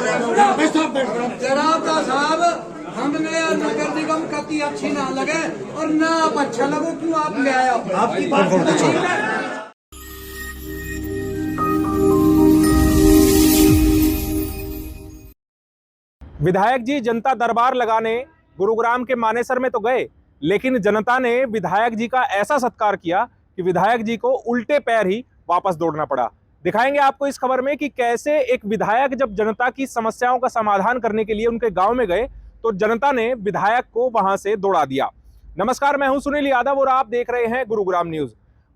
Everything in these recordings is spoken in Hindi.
जनाब साहब, हमने नगर निगम कति अच्छी ना लगे और ना आप अच्छा लगो, क्यों आप ले आए? आपकी बात ठीक है। विधायक जी जनता दरबार लगाने गुरुग्राम के मानेसर में तो गए, लेकिन जनता ने विधायक जी का ऐसा सत्कार किया कि विधायक जी को उल्टे पैर ही वापस दौड़ना पड़ा। दिखाएंगे आपको इस खबर में कि कैसे एक विधायक जब जनता की समस्याओं का समाधान करने के लिए उनके गांव में गए तो जनता ने विधायक को वहां से दौड़ा दिया। नमस्कार, मैं हूं सुनील यादव और आप देख रहे हैं गुरुग्राम न्यूज।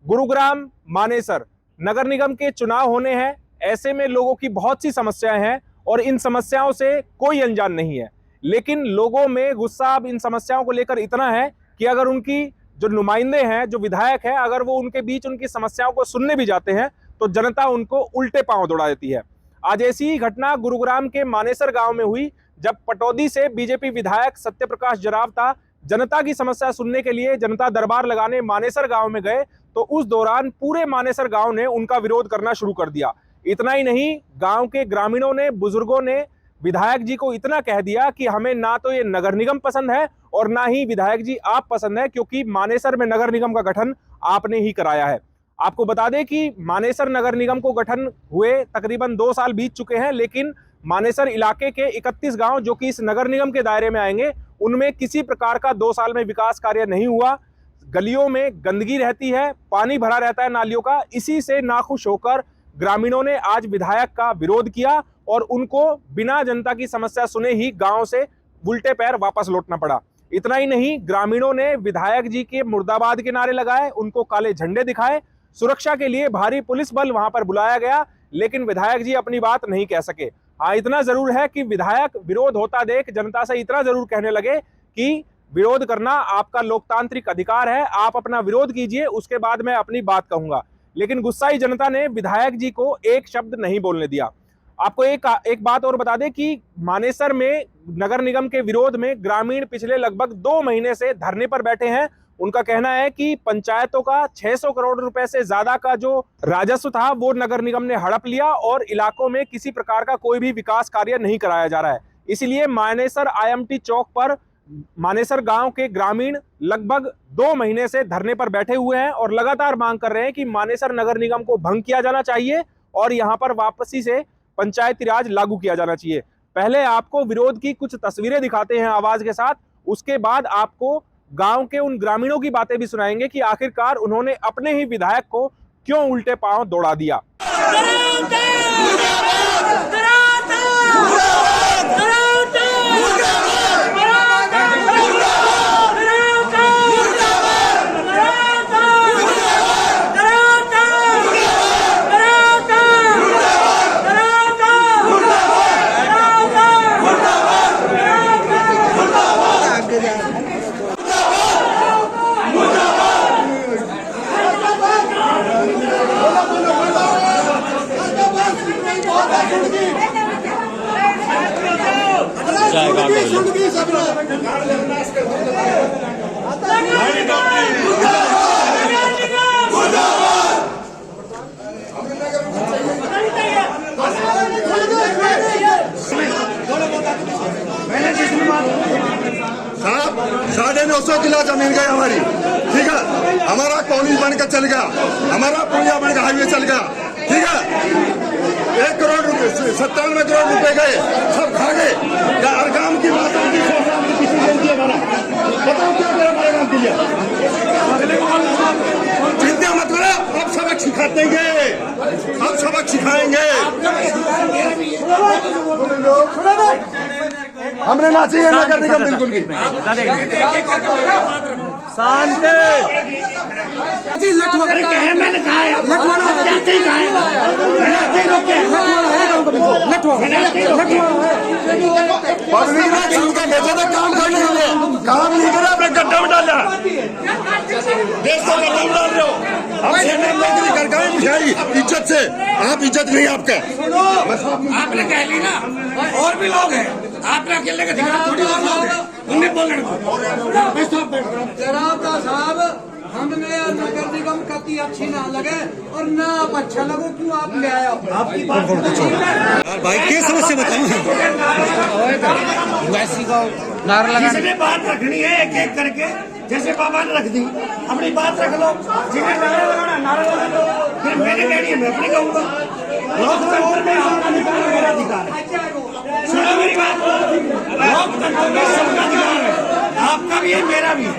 गुरुग्राम मानेसर नगर निगम के चुनाव होने हैं, ऐसे में लोगों की बहुत सी समस्याएं हैं और इन समस्याओं से कोई अनजान नहीं है, लेकिन लोगों में गुस्सा अब इन समस्याओं को लेकर इतना है कि अगर उनकी जो नुमाइंदे हैं, जो विधायक हैं, अगर वो उनके बीच उनकी समस्याओं को सुनने भी जाते हैं तो जनता उनको उल्टे पांव दौड़ा देती है। आज ऐसी ही घटना गुरुग्राम के मानेसर गांव में हुई, जब पटौदी से बीजेपी विधायक सत्यप्रकाश जरावता जनता की समस्या सुनने के लिए जनता दरबार लगाने मानेसर गांव में गए तो उस दौरान पूरे मानेसर गांव ने उनका विरोध करना शुरू कर दिया। इतना ही नहीं, गांव के ग्रामीणों ने, बुजुर्गों ने विधायक जी को इतना कह दिया कि हमें ना तो ये नगर निगम पसंद है और ना ही विधायक जी आप पसंद है, क्योंकि मानेसर में नगर निगम का गठन आपने ही कराया है। आपको बता दें कि मानेसर नगर निगम को गठन हुए तकरीबन 2 साल बीत चुके हैं, लेकिन मानेसर इलाके के 31 गांव जो कि इस नगर निगम के दायरे में आएंगे, उनमें किसी प्रकार का 2 साल में विकास कार्य नहीं हुआ। गलियों में गंदगी रहती है, पानी भरा रहता है नालियों का। इसी से नाखुश होकर ग्रामीणों ने आज विधायक का विरोध किया और उनको बिना जनता की समस्या सुने ही गांव से उल्टे पैर वापस लौटना पड़ा। इतना ही नहीं, ग्रामीणों ने विधायक जी के मुर्दाबाद के नारे लगाए, उनको काले झंडे दिखाए। सुरक्षा के लिए भारी पुलिस बल वहां पर बुलाया गया, लेकिन विधायक जी अपनी बात नहीं कह सके। हाँ, इतना जरूर है कि विधायक विरोध होता देख जनता से इतना जरूर कहने लगे कि विरोध करना आपका लोकतांत्रिक अधिकार है, आप अपना विरोध कीजिए, उसके बाद मैं अपनी बात कहूंगा। लेकिन गुस्साई जनता ने विधायक जी को एक शब्द नहीं बोलने दिया। आपको एक बात और बता दें कि मानेसर में नगर निगम के विरोध में ग्रामीण पिछले लगभग 2 महीने से धरने पर बैठे हैं। उनका कहना है कि पंचायतों का 600 करोड़ रुपए से ज्यादा का जो राजस्व था वो नगर निगम ने हड़प लिया और इलाकों में किसी प्रकार का कोई भी विकास कार्य नहीं कराया जा रहा है। इसलिए मानेसर IMT चौक पर मानेसर गांव के ग्रामीण लगभग 2 महीने से धरने पर बैठे हुए हैं और लगातार मांग कर रहे हैं कि मानेसर नगर निगम को भंग किया जाना चाहिए और यहां पर वापसी से पंचायती राज लागू किया जाना चाहिए। पहले आपको विरोध की कुछ तस्वीरें दिखाते हैं आवाज के साथ, उसके बाद आपको गांव के उन ग्रामीणों की बातें भी सुनाएंगे कि आखिरकार उन्होंने अपने ही विधायक को क्यों उल्टे पांव दौड़ा दिया। साहब 950 किला जमीन गई हमारी, ठीक है। हमारा कॉलेज बनकर चल गया, हमारा पुलिया बनकर हाईवे चल गया, ठीक है। 1 करोड़ रुपए 97 करोड़ रुपए गए, सब खा गए। और गांव की बात बताओ क्या करें हमारे गांव के लिए? चिंता मत करो, अब सबक सिखाएंगे, अब सबक सिखाएंगे। हमने ना चाहिए नगर निगम बिल्कुल भी शांति। काम करने काम नहीं करा, अपने गड्ढा में डाला, देश को गड्ढा में डाल रहे हो। हम नौकरी कर गए इज्जत से, आप इज्जत नहीं आपका। आपने कह ली ना, और भी लोग हैं, आपने अकेले का दिखा थोड़ी और लोग हैं, उन्हें बोलने जनाब साहब, हमने यार नगर निगम कती अच्छी ना लगे और ना आप अच्छा लगो क्यों आप ले आए हो? आपकी बात भाई क्या समस्या बताऊं? जिसने बात रखनी है एक एक करके, जैसे बाबा ने रख दी, अपनी बात रख लो। जिन्हें नारा लगाना नारा लगा लो, फिर मैंने कहनी है मैं अपनी कहूँगा। लोकतंत्र में सबका अधिकार मेरा अधिकार है। सुनो मेरी बात, लोकतंत्र में सबका अधिकार है, आपका भी है मेरा भी है।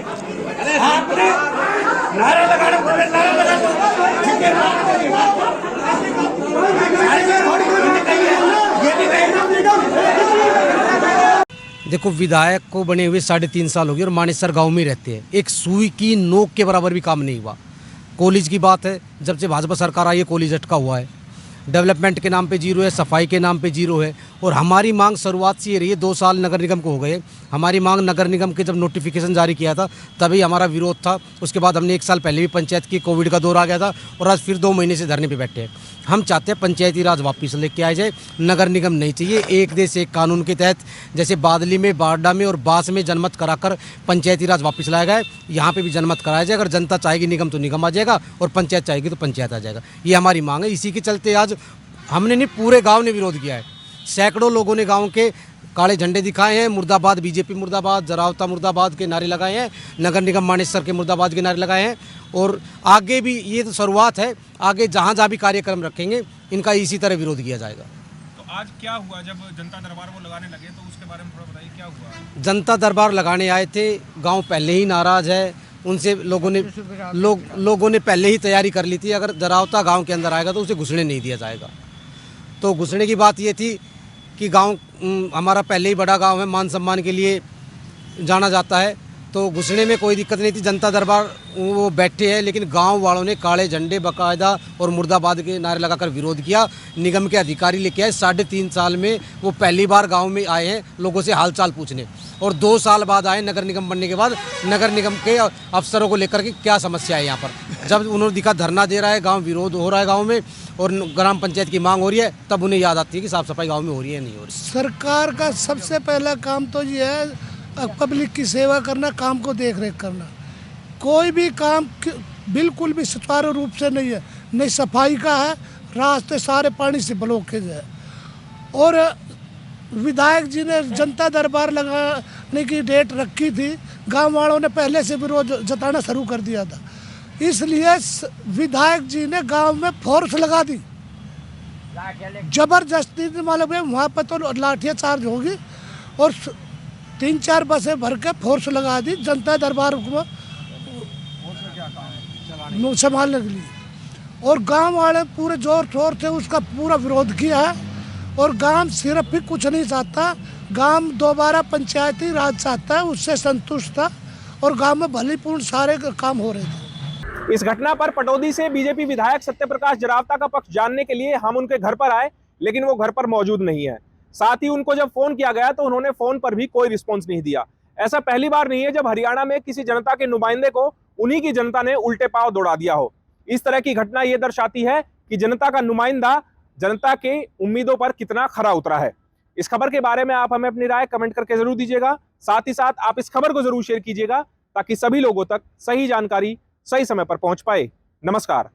आपने नारा लगाना बोले नारा लगा दो, ठीक है? ये भी देखो, विधायक को बने हुए 3.5 साल हो गए और मानेसर गांव में रहते हैं। एक सुई की नोक के बराबर भी काम नहीं हुआ। कॉलेज की बात है, जब से भाजपा सरकार आई है कॉलेज अटका हुआ है। डेवलपमेंट के नाम पे जीरो है, सफाई के नाम पे जीरो है। और हमारी मांग शुरुआत से ये रही है, 2 साल नगर निगम को हो गए। हमारी मांग नगर निगम के जब नोटिफिकेशन जारी किया था तभी हमारा विरोध था। उसके बाद हमने 1 साल पहले भी पंचायत की, कोविड का दौर आ गया था और आज फिर 2 महीने से धरने पे बैठे हैं। हम चाहते हैं पंचायती राज वापस लेके आया जाए, नगर निगम नहीं चाहिए। एक देश एक कानून के तहत जैसे बादली में, बारडा में और बास में जनमत कराकर पंचायती राज वापस लाया गया है, यहाँ पे भी जनमत कराया जाए। अगर जनता चाहेगी निगम तो निगम आ जाएगा और पंचायत चाहेगी तो पंचायत आ जाएगा। ये हमारी मांग है। इसी के चलते आज हमने नहीं, पूरे गांव ने विरोध किया है। सैकड़ों लोगों ने गांव के काले झंडे दिखाए हैं, मुर्दाबाद बीजेपी मुर्दाबाद, जरावता मुर्दाबाद के नारे लगाए हैं, नगर निगम मानेसर के मुर्दाबाद के नारे लगाए हैं। और आगे भी, ये तो शुरुआत है, आगे जहाँ जहाँ भी कार्यक्रम रखेंगे इनका इसी तरह विरोध किया जाएगा। तो आज क्या हुआ जब जनता दरबार वो लगाने लगे, तो उसके बारे में थोड़ा बताइए क्या हुआ? जनता दरबार लगाने आए थे, गांव पहले ही नाराज है, उनसे लोगों ने पहले ही तैयारी कर ली थी। अगर जरावता गांव के अंदर आएगा तो उसे घुसने नहीं दिया जाएगा। तो घुसने की बात ये थी कि गांव हमारा पहले ही बड़ा गांव है, मान सम्मान के लिए जाना जाता है, तो घुसने में कोई दिक्कत नहीं थी। जनता दरबार वो बैठे हैं, लेकिन गांव वालों ने काले झंडे बाकायदा और मुर्दाबाद के नारे लगाकर विरोध किया। निगम के अधिकारी लेके आए, 3.5 साल में वो पहली बार गांव में आए हैं लोगों से हालचाल पूछने, और 2 साल बाद आए नगर निगम बनने के बाद नगर निगम के अफसरों को लेकर के क्या समस्या है यहाँ पर। जब उन्होंने दिखा धरना दे रहा है, गाँव विरोध हो रहा है गाँव में और ग्राम पंचायत की मांग हो रही है, तब उन्हें याद आती है कि साफ सफाई गाँव में हो रही है नहीं हो रही। सरकार का सबसे पहला काम तो ये है पब्लिक की सेवा करना, काम को देख रेख करना। कोई भी काम बिल्कुल भी सुचारू रूप से नहीं है, नहीं सफाई का है, रास्ते सारे पानी से ब्लॉकेज है। और विधायक जी ने जनता दरबार लगाने की डेट रखी थी, गांव वालों ने पहले से विरोध जताना शुरू कर दिया था, इसलिए विधायक जी ने गांव में फोर्स लगा दी जबरदस्ती। मालूम है वहाँ पर तो लाठियाँ चार्ज होगी और 3-4 बसें भर के फोर्स लगा दी जनता दरबार को संभालने के लिए। और गांव वाले पूरे जोर शोर से उसका पूरा विरोध किया है। और गांव सिर्फ भी कुछ नहीं चाहता, गांव दोबारा पंचायती राज चाहता है, उससे संतुष्ट था और गांव में भलीपूर्ण सारे काम हो रहे थे। इस घटना पर पटौदी से बीजेपी विधायक सत्यप्रकाश जरावता का पक्ष जानने के लिए हम उनके घर पर आए, लेकिन वो घर पर मौजूद नहीं है। साथ ही उनको जब फोन किया गया तो उन्होंने फोन पर भी कोई रिस्पॉन्स नहीं दिया। ऐसा पहली बार नहीं है जब हरियाणा में किसी जनता के नुमाइंदे को उन्हीं की जनता ने उल्टे पांव दौड़ा दिया हो। इस तरह की घटना यह दर्शाती है कि जनता का नुमाइंदा जनता के उम्मीदों पर कितना खरा उतरा है। इस खबर के बारे में आप हमें अपनी राय कमेंट करके जरूर दीजिएगा। साथ ही साथ आप इस खबर को जरूर शेयर कीजिएगा ताकि सभी लोगों तक सही जानकारी सही समय पर पहुंच पाए। नमस्कार।